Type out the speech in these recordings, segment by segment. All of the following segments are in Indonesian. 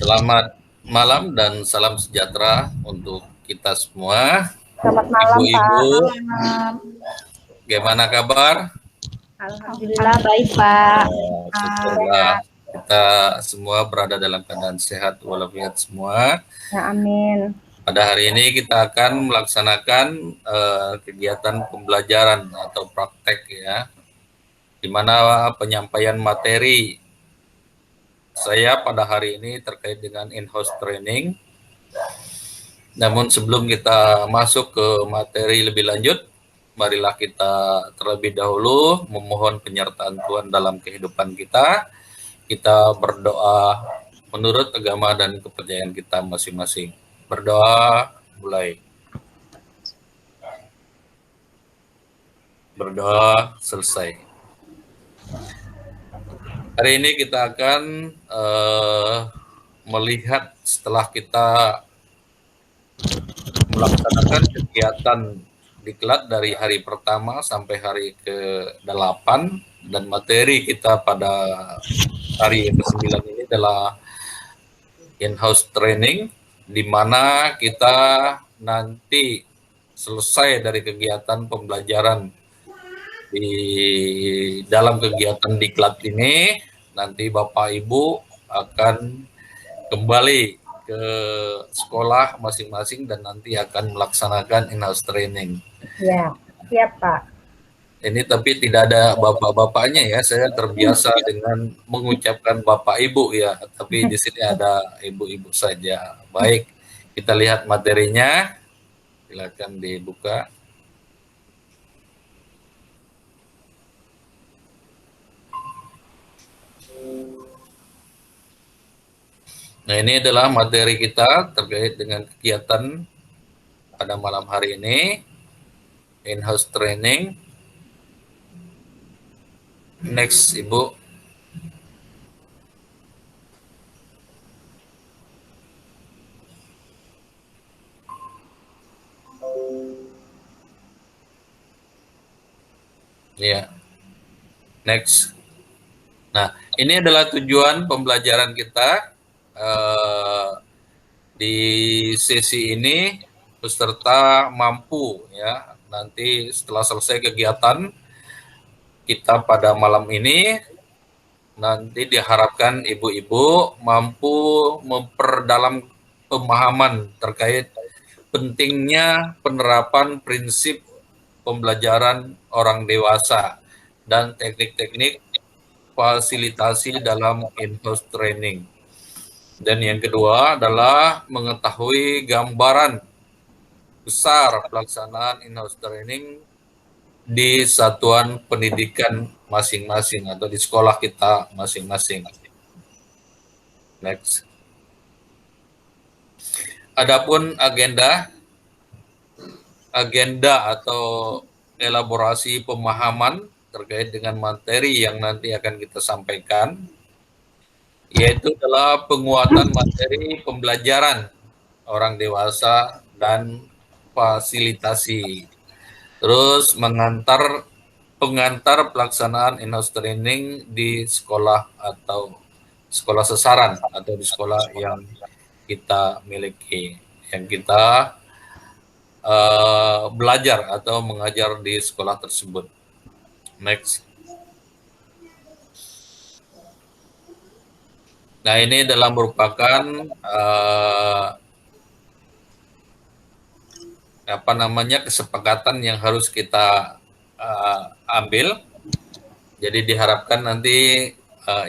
Selamat malam dan salam sejahtera untuk kita semua. Selamat malam, Pak. Ibu-ibu, gimana kabar? Alhamdulillah baik, Pak. Syukurlah kita semua berada dalam keadaan sehat walafiat semua. Ya, amin. Pada hari ini kita akan melaksanakan kegiatan pembelajaran atau praktek ya, di mana penyampaian materi saya pada hari ini terkait dengan in-house training. Namun sebelum kita masuk ke materi lebih lanjut, marilah kita terlebih dahulu memohon penyertaan Tuhan dalam kehidupan kita. Kita berdoa menurut agama dan kepercayaan kita masing-masing. Berdoa, mulai. Berdoa, selesai. Hari ini kita akan melihat setelah kita melaksanakan kegiatan diklat dari hari pertama sampai hari ke-8, dan materi kita pada hari ke-9 ini adalah in-house training, di mana kita nanti selesai dari kegiatan pembelajaran di dalam kegiatan diklat ini, nanti Bapak Ibu akan kembali ke sekolah masing-masing dan nanti akan melaksanakan in-house training. Ya, siap, Pak. Ini tapi tidak ada bapak-bapaknya ya, saya terbiasa dengan mengucapkan Bapak Ibu ya, tapi di sini ada ibu-ibu saja. Baik, kita lihat materinya, silakan dibuka. Nah, ini adalah materi kita terkait dengan kegiatan pada malam hari ini, in-house training. Next, Ibu. Ya, next. Nah, ini adalah tujuan pembelajaran kita. Di sesi ini peserta mampu ya, nanti setelah selesai kegiatan kita pada malam ini, nanti diharapkan ibu-ibu mampu memperdalam pemahaman terkait pentingnya penerapan prinsip pembelajaran orang dewasa dan teknik-teknik fasilitasi dalam in-house training. Dan yang kedua adalah mengetahui gambaran besar pelaksanaan in-house training di satuan pendidikan masing-masing atau di sekolah kita masing-masing. Next. Adapun agenda atau elaborasi pemahaman terkait dengan materi yang nanti akan kita sampaikan, yaitu adalah penguatan materi pembelajaran orang dewasa dan fasilitasi. Terus pengantar pelaksanaan in-house training di sekolah atau sekolah sasaran atau di sekolah yang kita miliki, yang kita belajar atau mengajar di sekolah tersebut. Next. Nah, ini adalah merupakan kesepakatan yang harus kita ambil. Jadi diharapkan nanti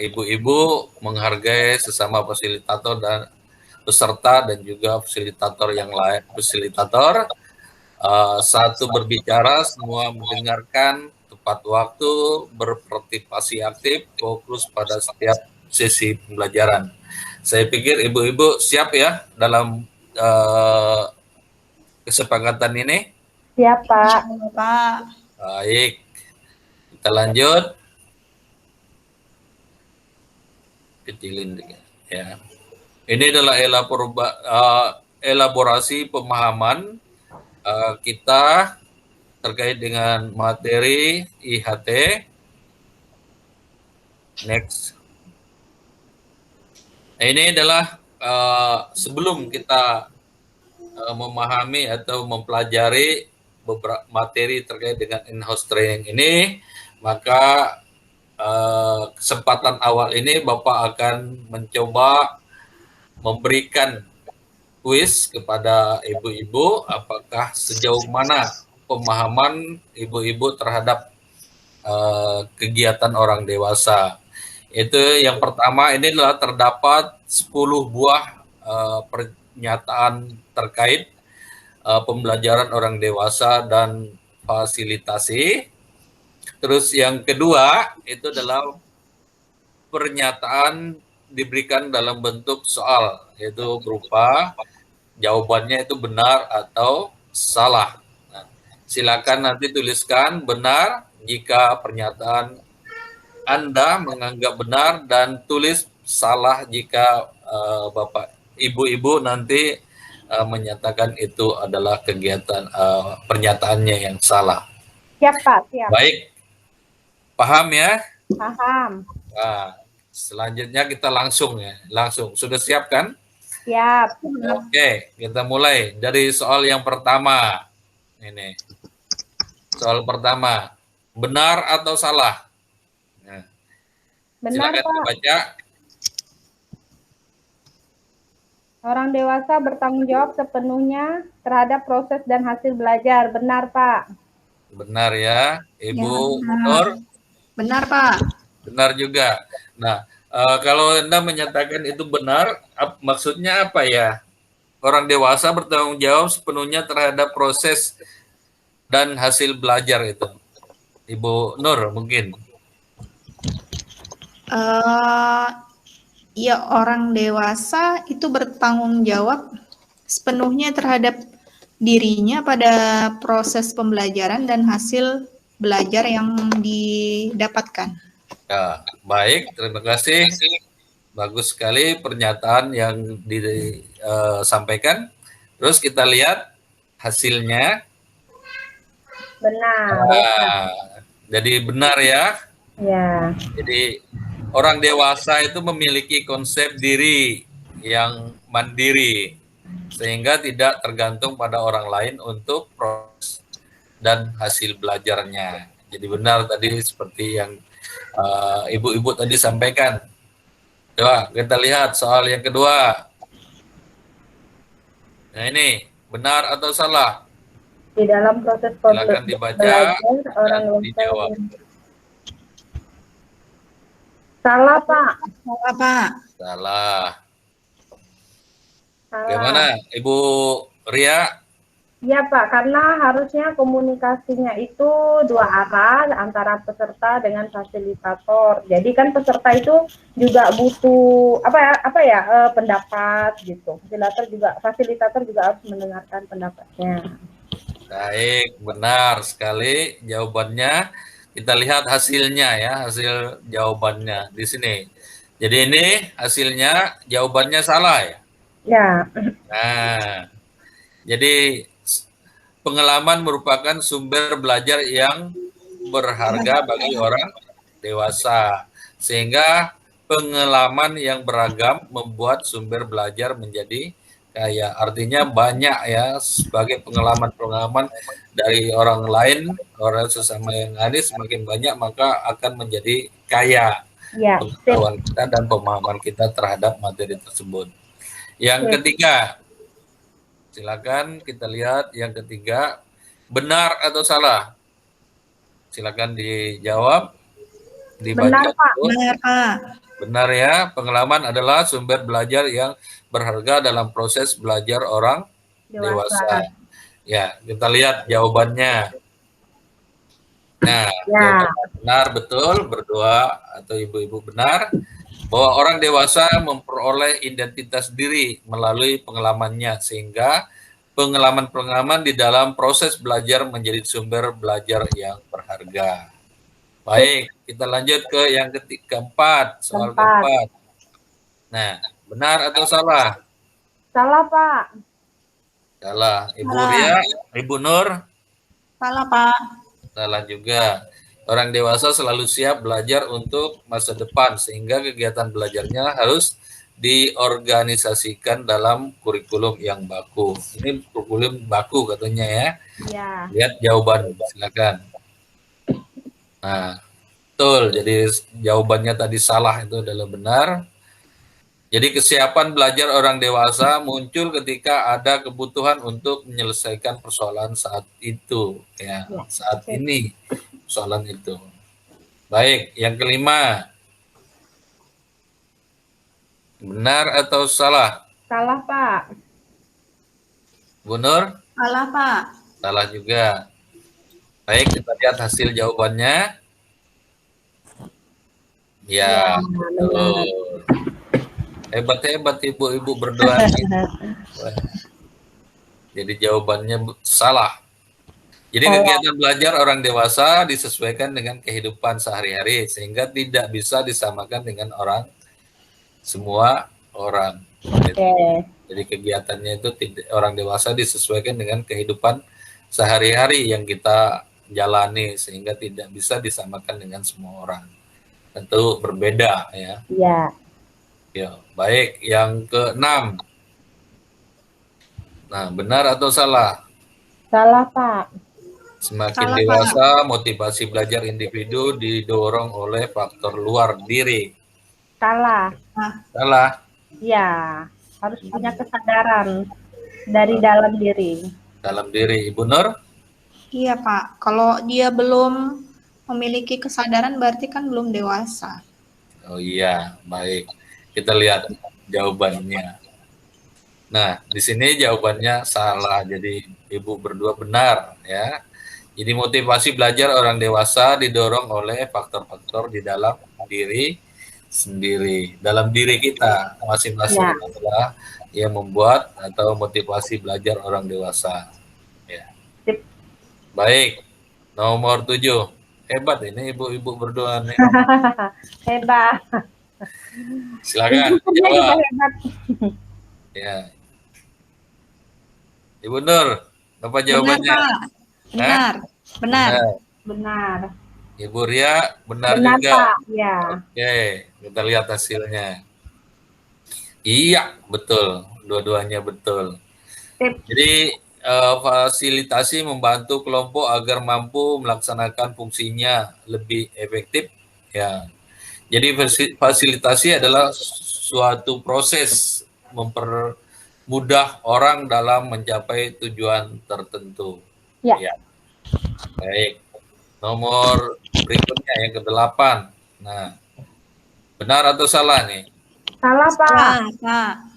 ibu-ibu menghargai sesama fasilitator dan peserta dan juga fasilitator yang lain. Satu berbicara, semua mendengarkan, tepat waktu, berpartisipasi aktif, fokus pada setiap sesi pembelajaran. Saya pikir ibu-ibu siap ya dalam kesepakatan ini? Siap, Pak. Baik, kita lanjut. Kecilin ya. Ini adalah elaborasi pemahaman kita terkait dengan materi IHT. Next. Nah, ini adalah sebelum kita memahami atau mempelajari beberapa materi terkait dengan in-house training ini, maka kesempatan awal ini Bapak akan mencoba memberikan kuis kepada ibu-ibu, apakah sejauh mana pemahaman ibu-ibu terhadap kegiatan orang dewasa. Itu yang pertama, ini adalah terdapat 10 buah pernyataan terkait pembelajaran orang dewasa dan fasilitasi. Terus yang kedua itu adalah pernyataan diberikan dalam bentuk soal, yaitu berupa jawabannya itu benar atau salah. Nah, silakan nanti tuliskan benar jika pernyataan Anda menganggap benar dan tulis salah jika Bapak Ibu-ibu nanti menyatakan itu adalah kegiatan pernyataannya yang salah. Siap, Pak. Siap. Baik, paham ya? Paham. Nah, selanjutnya kita langsung ya, langsung. Sudah siap kan? Siap. Oke, kita mulai dari soal yang pertama. Ini soal pertama, benar atau salah? Nah, Benar, silakan Pak. dibaca. Orang dewasa bertanggung jawab sepenuhnya terhadap proses dan hasil belajar. Benar, Pak. Benar ya, Ibu Ya, Nur. benar, Pak. Benar juga. Nah, kalau Anda menyatakan itu benar, maksudnya apa ya? Orang dewasa bertanggung jawab sepenuhnya terhadap proses dan hasil belajar itu. Ibu Nur mungkin. Ya, orang dewasa itu bertanggung jawab sepenuhnya terhadap dirinya pada proses pembelajaran dan hasil belajar yang didapatkan. Ya, baik, terima kasih. Bagus sekali pernyataan yang disampaikan. Terus kita lihat hasilnya. Benar. Nah, jadi benar ya. Ya. Jadi orang dewasa itu memiliki konsep diri yang mandiri sehingga tidak tergantung pada orang lain untuk proses dan hasil belajarnya. Jadi benar tadi seperti yang ibu-ibu tadi sampaikan. Coba kita lihat soal yang kedua. Nah ini, benar atau salah? Di dalam proses Silakan dibaca belajar, orang dan dewasa dijawab. Salah, Pak. Salah, Pak. Salah. Salah. Bagaimana Ibu Ria? Ya, Pak, karena harusnya komunikasinya itu dua arah antara peserta dengan fasilitator. Jadi kan peserta itu juga butuh pendapat gitu. Fasilitator juga harus mendengarkan pendapatnya. Baik, benar sekali jawabannya. Kita lihat hasilnya ya, hasil jawabannya di sini. Jadi ini hasilnya jawabannya salah ya. Ya. Nah, jadi pengalaman merupakan sumber belajar yang berharga bagi orang dewasa. Sehingga pengalaman yang beragam membuat sumber belajar menjadi kaya. Artinya banyak ya, sebagai pengalaman-pengalaman dari orang lain, orang sesama yang ada semakin banyak maka akan menjadi kaya Ya. pengetahuan kita dan pemahaman kita terhadap materi tersebut. Yang ketiga, silakan kita lihat yang ketiga, benar atau salah? Silakan dijawab, dibaca. Benar, Pak. Benar, Pak. Benar ya, pengalaman adalah sumber belajar yang berharga dalam proses belajar orang dewasa. Ya, kita lihat jawabannya. Nah, Ya. benar betul, berdua atau ibu-ibu benar bahwa orang dewasa memperoleh identitas diri melalui pengalamannya, sehingga pengalaman-pengalaman di dalam proses belajar menjadi sumber belajar yang berharga. Baik, kita lanjut ke yang keempat, soal keempat. Nah, benar atau salah? Salah, Pak. Salah. Ibu Salah. Ria, Ibu Nur? Salah, Pak. Salah juga. Orang dewasa selalu siap belajar untuk masa depan, sehingga kegiatan belajarnya harus diorganisasikan dalam kurikulum yang baku. Ini kurikulum baku katanya ya. Ya. Lihat jawaban, silakan. Nah, betul. Jadi jawabannya tadi salah, itu adalah benar. Jadi kesiapan belajar orang dewasa muncul ketika ada kebutuhan untuk menyelesaikan persoalan saat itu, ya, saat ini persoalan itu. Baik, yang kelima. Benar atau salah? Salah, Pak. Bu Nur? Salah, Pak. Salah juga. Baik, kita lihat hasil jawabannya. Ya, betul. Hebat-hebat ibu-ibu berdoa. Jadi jawabannya salah. Jadi kegiatan belajar orang dewasa disesuaikan dengan kehidupan sehari-hari sehingga tidak bisa disamakan dengan semua orang. Jadi kegiatannya itu orang dewasa disesuaikan dengan kehidupan sehari-hari yang kita jalani sehingga tidak bisa disamakan dengan semua orang. Tentu berbeda ya. Iya. Ya, baik, yang keenam. Nah, benar atau salah? Salah, Pak. Semakin dewasa, motivasi belajar individu didorong oleh faktor luar diri. Salah. Salah. Ya, harus punya kesadaran dari dalam diri. Dalam diri, Ibu Nur? Iya, Pak. Kalau dia belum memiliki kesadaran berarti kan belum dewasa. Oh iya, baik. Kita lihat jawabannya. Nah, di sini jawabannya salah. Jadi Ibu berdua benar ya. Jadi motivasi belajar orang dewasa didorong oleh faktor-faktor di dalam diri sendiri. Dalam diri kita masing-masing adalah yang membuat atau motivasi belajar orang dewasa. Ya. Baik. Nomor 7. Hebat ini ibu-ibu berdua nih. Hebat. Silakan jawab. Ya. Ibu Nur, apa jawabannya? Benar. Benar. Ibu Ria, benar juga. Pak. Ya. Oke, kita lihat hasilnya. Iya, betul. Dua-duanya betul. Jadi fasilitasi membantu kelompok agar mampu melaksanakan fungsinya lebih efektif. Ya. Jadi fasilitasi adalah suatu proses mempermudah orang dalam mencapai tujuan tertentu. Ya. Baik. Nomor berikutnya yang ke-8. Nah, benar atau salah nih? Salah, Pak.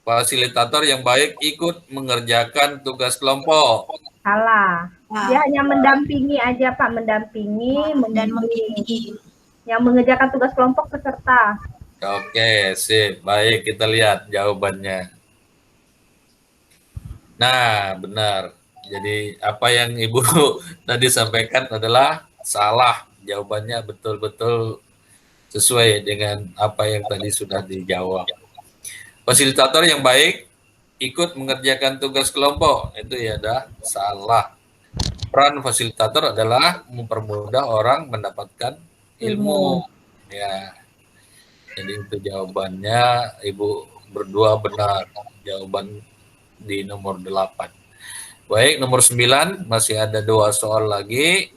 Fasilitator yang baik ikut mengerjakan tugas kelompok. Salah. Dia hanya mendampingi aja, Pak. Mendampingi dan membimbing. Yang mengerjakan tugas kelompok peserta. Oke, sip. Baik, kita lihat jawabannya. Nah, benar. Jadi apa yang Ibu tadi sampaikan adalah salah. Jawabannya betul-betul sesuai dengan apa yang tadi sudah dijawab. Fasilitator yang baik ikut mengerjakan tugas kelompok. Itu ya dah salah. Peran fasilitator adalah mempermudah orang mendapatkan ilmu. Ya. Jadi itu jawabannya. Ibu berdua benar. Jawaban di nomor 8. Baik, nomor 9, masih ada 2 soal lagi.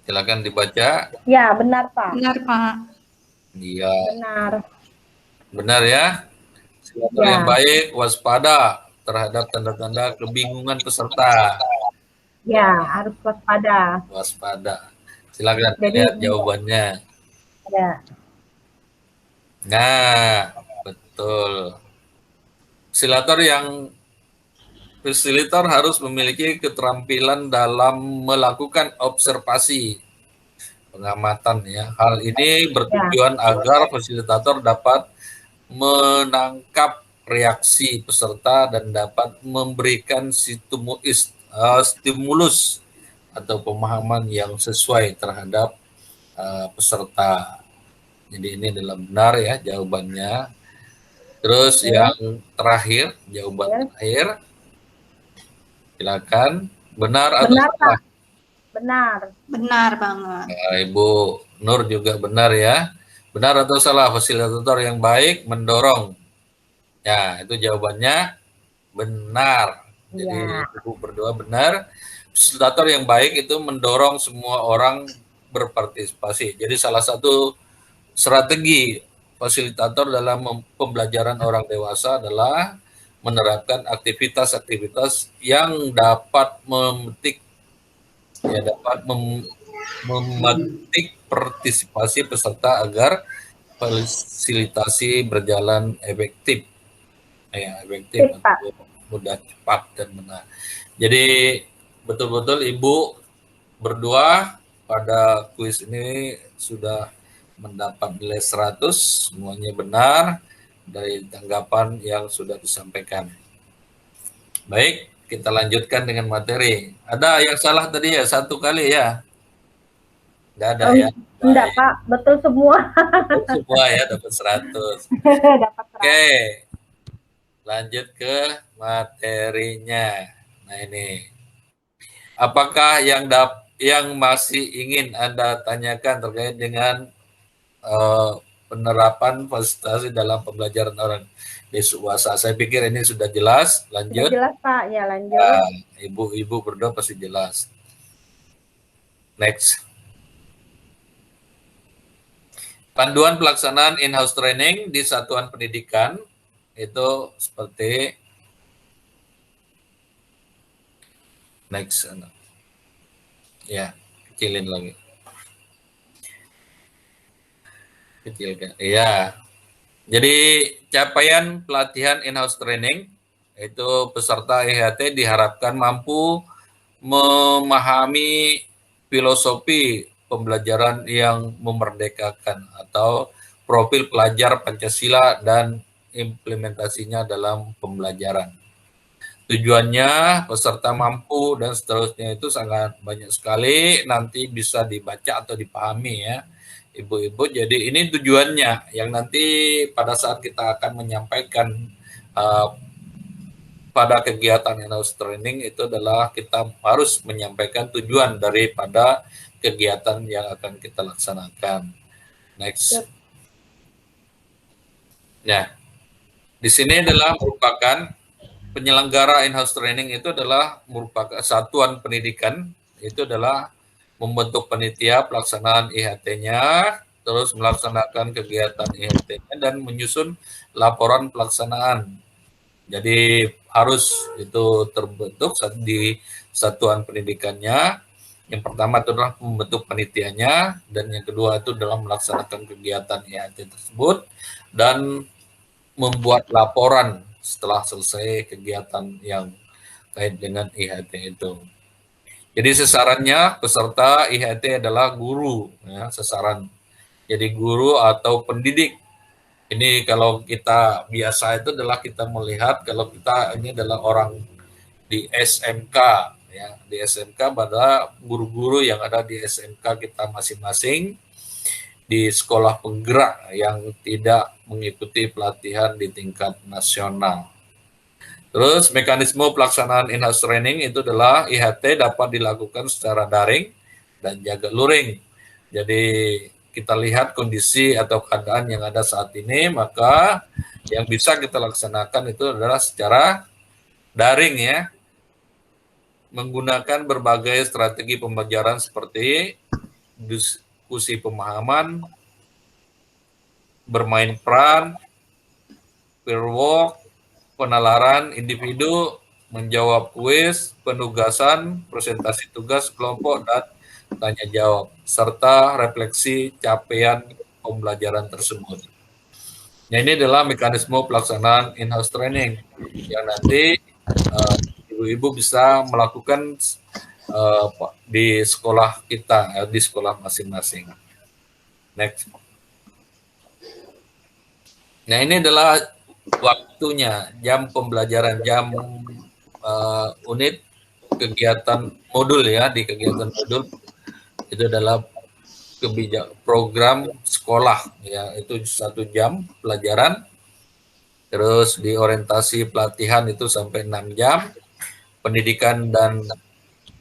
Silakan dibaca. Ya, benar, Pak. Benar, Pak. Iya. Benar. Benar ya. Fasilitator yang baik waspada terhadap tanda-tanda kebingungan peserta. Ya, harus waspada. Waspada. Silakan lihat jawabannya. Ya. Nah, betul. Fasilitator harus memiliki keterampilan dalam melakukan observasi pengamatan ya. Hal ini bertujuan agar fasilitator dapat menangkap reaksi peserta dan dapat memberikan stimulus atau pemahaman yang sesuai terhadap peserta. Jadi ini adalah benar ya jawabannya. Terus yang terakhir, jawaban terakhir. Silakan. Benar atau salah? Benar. Benar banget. Nah, Ibu Nur juga benar ya. Benar atau salah? Fasilitator yang baik mendorong. Ya, itu jawabannya benar. Jadi Ya. Ibu berdua benar. Fasilitator yang baik itu mendorong semua orang berpartisipasi. Jadi salah satu strategi fasilitator dalam pembelajaran orang dewasa adalah menerapkan aktivitas-aktivitas yang dapat memetik memetik partisipasi peserta agar fasilitasi berjalan efektif, efektif, mudah, cepat dan benar. Jadi betul-betul Ibu berdua pada kuis ini sudah mendapat nilai 100, semuanya benar dari tanggapan yang sudah disampaikan. Baik, kita lanjutkan dengan materi. Ada yang salah tadi ya, satu kali ya? Nggak ada ya? Enggak, Pak. Betul semua. Betul semua ya, dapat 100. Dapat 100. Oke, lanjut ke materinya. Nah ini, apakah yang masih ingin Anda tanyakan terkait dengan penerapan fasilitasi dalam pembelajaran orang dewasa? Saya pikir ini sudah jelas. Lanjut. Sudah jelas, Pak. Ya, lanjut. Nah, ibu berdua pasti jelas. Next. Panduan pelaksanaan in-house training di satuan pendidikan itu seperti next. Ya, kecilin lagi. Kecilkan. Iya. Jadi capaian pelatihan in-house training itu peserta IHT diharapkan mampu memahami filosofi pembelajaran yang memerdekakan atau profil pelajar Pancasila dan implementasinya dalam pembelajaran. Tujuannya peserta mampu dan seterusnya itu sangat banyak sekali, nanti bisa dibaca atau dipahami ya Ibu-ibu. Jadi ini tujuannya yang nanti pada saat kita akan menyampaikan pada kegiatan in-house training itu adalah kita harus menyampaikan tujuan daripada kegiatan yang akan kita laksanakan. Next. Ya, di sini adalah merupakan penyelenggara in-house training itu adalah merupakan satuan pendidikan, itu adalah membentuk panitia pelaksanaan IHT-nya, terus melaksanakan kegiatan IHT-nya dan menyusun laporan pelaksanaan. Jadi harus itu terbentuk di satuan pendidikannya. Yang pertama itu adalah membentuk panitianya, dan yang kedua itu dalam melaksanakan kegiatan IHT tersebut dan membuat laporan setelah selesai kegiatan yang kait dengan IHT itu. Jadi sasarannya peserta IHT adalah guru, ya, sasaran. Jadi guru atau pendidik. Ini kalau kita biasa itu adalah kita melihat kalau kita ini adalah orang di SMK, ya, di SMK pada guru-guru yang ada di SMK kita masing-masing, di sekolah penggerak yang tidak mengikuti pelatihan di tingkat nasional. Terus mekanisme pelaksanaan in-house training itu adalah IHT dapat dilakukan secara daring dan juga luring. Jadi kita lihat kondisi atau keadaan yang ada saat ini, maka yang bisa kita laksanakan itu adalah secara daring ya, menggunakan berbagai strategi pembelajaran seperti diskusi pemahaman, bermain peran, peer work, penalaran individu, menjawab kuis, penugasan, presentasi tugas kelompok, dan tanya jawab, serta refleksi capaian pembelajaran tersebut. Nah, ini adalah mekanisme pelaksanaan in-house training yang nanti ibu-ibu bisa melakukan di sekolah kita, di sekolah masing-masing. Next. Nah, ini adalah waktunya, jam pembelajaran, jam unit kegiatan modul ya, di kegiatan modul itu adalah program sekolah ya, itu 1 jam pelajaran. Terus di orientasi pelatihan itu sampai 6 jam. Pendidikan dan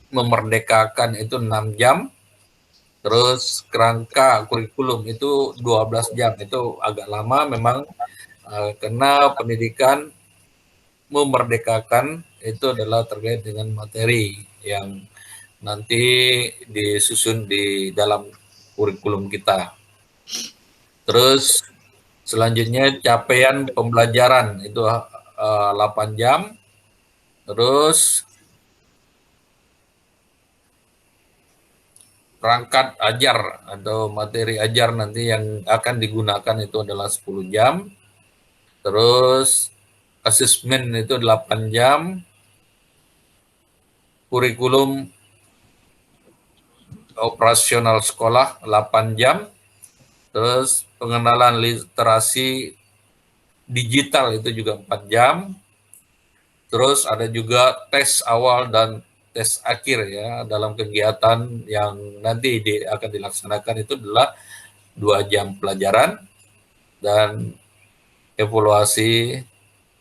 memerdekakan itu 6 jam. Terus kerangka kurikulum itu 12 jam, itu agak lama memang karena pendidikan memerdekakan itu adalah terkait dengan materi yang nanti disusun di dalam kurikulum kita. Terus selanjutnya capaian pembelajaran itu 8 jam. Terus perangkat ajar atau materi ajar nanti yang akan digunakan itu adalah 10 jam. Terus asesmen itu 8 jam. Kurikulum operasional sekolah 8 jam. Terus pengenalan literasi digital itu juga 4 jam. Terus ada juga tes awal dan tes akhir ya dalam kegiatan yang nanti akan dilaksanakan itu adalah 2 jam pelajaran dan evaluasi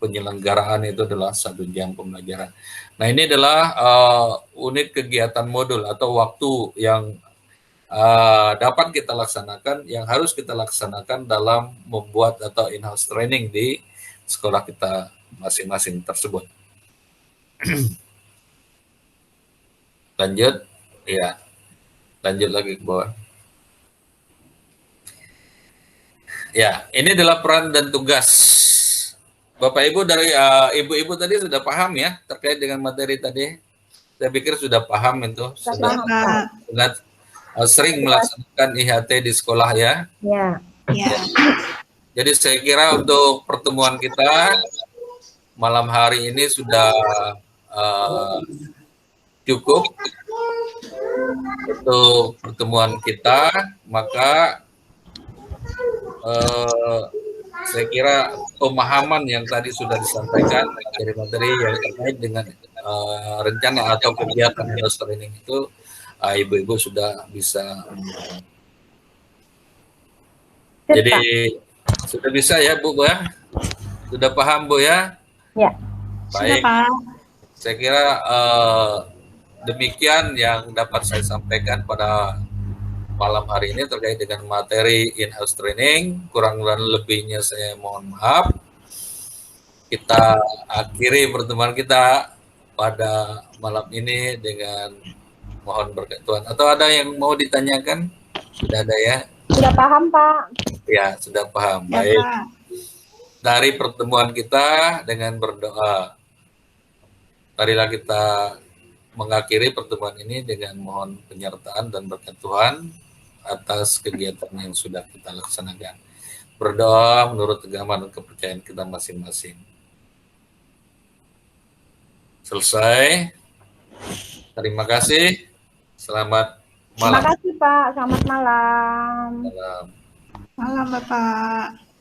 penyelenggaraan itu adalah 1 jam pembelajaran. Nah ini adalah unit kegiatan modul atau waktu yang dapat kita laksanakan, yang harus kita laksanakan dalam membuat atau in-house training di sekolah kita masing-masing tersebut. Lanjut, ya, lanjut lagi ke bawah. Ya, ini adalah peran dan tugas. Bapak Ibu dari Ibu-ibu tadi sudah paham ya terkait dengan materi tadi. Saya pikir sudah paham itu, sudah sering melaksanakan IHT di sekolah ya. Ya. Ya. Jadi saya kira untuk pertemuan kita malam hari ini sudah cukup untuk pertemuan kita, maka saya kira pemahaman yang tadi sudah disampaikan dari materi yang terkait dengan rencana atau kegiatan in-house training itu ibu-ibu sudah bisa. Jadi sudah bisa ya Bu ya? Sudah paham Bu ya? Ya. Baik. Sudah, Pak. Saya kira demikian yang dapat saya sampaikan pada malam hari ini terkait dengan materi in-house training. Kurang dan lebihnya saya mohon maaf. Kita akhiri pertemuan kita pada malam ini dengan mohon berkat Tuhan. Atau ada yang mau ditanyakan? Sudah ada ya? Sudah paham, Pak? Ya, sudah paham. Ya, Baik. Pak. Dari pertemuan kita dengan berdoa. Marilah kita mengakhiri pertemuan ini dengan mohon penyertaan dan berkat Tuhan atas kegiatan yang sudah kita laksanakan. Berdoa menurut agama dan kepercayaan kita masing-masing. Selesai. Terima kasih. Selamat malam. Terima kasih, Pak. Selamat malam. Salam. Malam, Bapak.